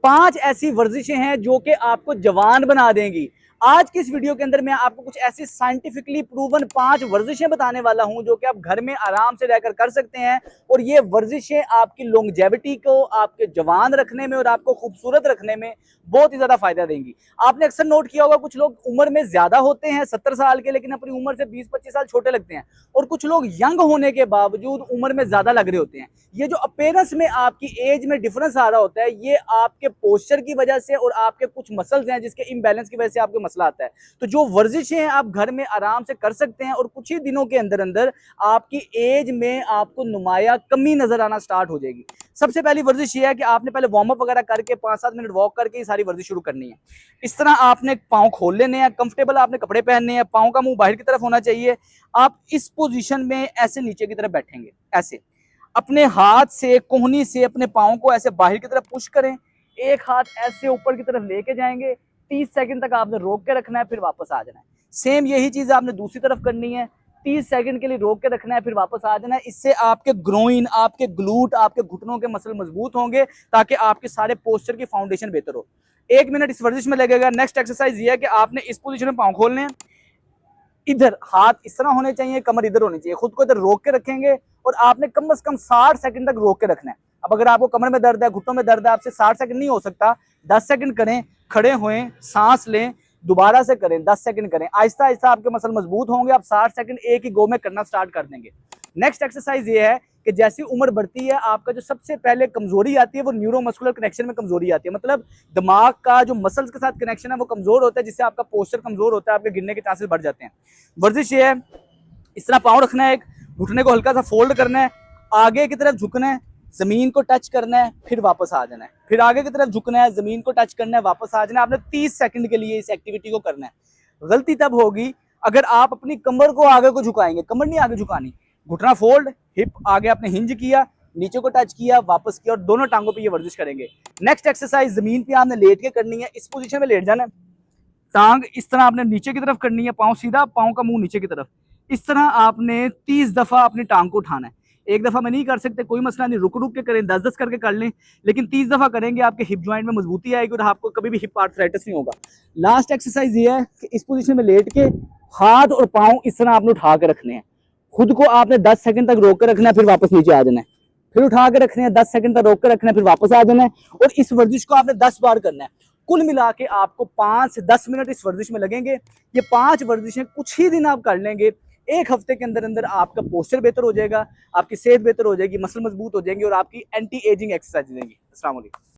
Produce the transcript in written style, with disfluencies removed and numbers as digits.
5 ऐसी वर्जिशें हैं जो कि आपको जवान बना देंगी। आज की इस वीडियो के अंदर मैं आपको कुछ ऐसी साइंटिफिकली प्रूवन 5 वर्जिशें बताने वाला हूं जो कि आप घर में आराम से रहकर कर सकते हैं और ये वर्जिशें आपकी लॉन्गेविटी को, आपके जवान रखने में और आपको खूबसूरत रखने में बहुत ही ज्यादा फायदा देंगी। आपने अक्सर नोट किया होगा कुछ लोग उम्र में ज्यादा होते हैं 70 साल के, लेकिन अपनी उम्र से 20-25 साल छोटे लगते हैं, और कुछ लोग यंग होने के बावजूद उम्र में ज्यादा लग रहे होते हैं। ये जो अपीयरेंस में आपकी एज में डिफरेंस आ रहा होता है, ये आपके पोस्चर की वजह से और आपके कुछ मसल्स हैं जिसके इम्बैलेंस की वजह से आपको मसला आता है। तो जो वर्जिशें हैं आप घर में आराम से कर सकते हैं और कुछ ही दिनों के अंदर अंदर आपकी एज में आपको नुमाया कमी नजर आना स्टार्ट हो जाएगी। सबसे पहली वर्जिश ये है कि आपने पहले वार्म अप वगैरह करके 5-7 मिनट वॉक करके ये सारी वर्जिश शुरू करनी है। इस तरह आपने पाँव खोल लेने हैं, कंफर्टेबल आपने कपड़े पहनने हैं, पाँव का मुंह बाहर की तरफ होना चाहिए। आप इस पोजीशन में ऐसे नीचे की तरफ बैठेंगे, ऐसे अपने हाथ से कोहनी से अपने पाँव को ऐसे बाहर की तरफ पुश करें, एक हाथ ऐसे ऊपर की तरफ लेके जाएंगे, 30 सेकंड तक आपने रोक के रखना है, फिर वापस आ जाना है। सेम यही चीज आपने दूसरी तरफ करनी है, 30 सेकंड के लिए रोक के रखना है, फिर वापस आ जाना है। इससे आपके ग्रोइन, आपके ग्लूट, आपके घुटनों के मसल मजबूत होंगे ताकि आपके सारे पोस्चर की फाउंडेशन बेहतर हो। 1 मिनट इस वर्जिश में लगेगा। नेक्स्ट एक्सरसाइज ये है कि आपने इस पोजीशन में पाँव खोलने हैं, इधर हाथ इस तरह होने चाहिए, कमर इधर होनी चाहिए, खुद को इधर रोक के रखेंगे और आपने कम से कम 60 सेकंड तक रोक के रखना है। अब अगर आपको कमर में दर्द है, घुटनों में दर्द है, आपसे 60 सेकंड नहीं हो सकता, 10 सेकंड करें, खड़े हुए सांस लें, दोबारा से करें, 10 सेकंड करें, आहिस्ता आहिस्ता आपके मसल मजबूत होंगे, आप 60 सेकंड एक ही गो में करना स्टार्ट कर देंगे। नेक्स्ट एक्सरसाइज ये है कि जैसी उम्र बढ़ती है आपका जो सबसे पहले कमजोरी आती है वो न्यूरोमस्कुलर कनेक्शन में कमजोरी आती है, मतलब दिमाग का जो मसल्स के साथ कनेक्शन है वो कमजोर होता है, जिससे आपका पोस्चर कमजोर होता है, आपके गिरने के चांसेस बढ़ जाते हैं। वर्जिश ये है, इस तरह पाँव रखना है, एक घुटने को हल्का सा फोल्ड करना है, आगे की तरफ झुकना है, जमीन को टच करना है, फिर वापस आ जाना है, फिर आगे की तरफ झुकना है, जमीन को टच करना है, वापस आ जाना है। आपने 30 सेकंड के लिए इस एक्टिविटी को करना है। गलती तब होगी अगर आप अपनी कमर को आगे को झुकाएंगे, कमर नहीं आगे झुकानी, घुटना फोल्ड, हिप आगे आपने हिंज किया, नीचे को टच किया, वापस किया और दोनों टांगों पे ये वर्जिश करेंगे। नेक्स्ट एक्सरसाइज जमीन पे आपने लेट के करनी है, इस पोजीशन में लेट जाना है, टांग इस तरह आपने नीचे की तरफ करनी है, पाँव सीधा, पाँव का मुंह नीचे की तरफ। इस तरह आपने 30 दफा अपनी टांग को उठाना है। एक दफा में नहीं कर सकते, कोई मसला नहीं, रुक रुक के करें, 10-10 करके कर लें, लेकिन 30 दफा करेंगे आपके हिप जॉइंट में मजबूती आएगी और आपको कभी भी हिप आर्थराइटिस नहीं होगा। लास्ट एक्सरसाइज ये है कि इस पोजीशन में लेट के हाथ और पाँव इस तरह आपने उठा के रखने हैं, खुद को आपने 10 सेकंड तक रोक के रखना है, फिर वापस नीचे आ जाना है, फिर उठा के रखने हैं, 10 सेकंड तक रोक के रखना है, फिर वापस आ जाना है और इस वर्जिश को आपने 10 बार करना है। कुल मिला के आपको 5 से 10 मिनट इस वर्जिश में लगेंगे। ये 5 वर्जिशें कुछ ही दिन आप कर लेंगे, एक हफ्ते के अंदर अंदर आपका पोस्चर बेहतर हो जाएगा, आपकी सेहत बेहतर हो जाएगी, मसल मजबूत हो जाएंगे और आपकी एंटी एजिंग एक्सरसाइज देंगी। अस्सलाम वालेकुम।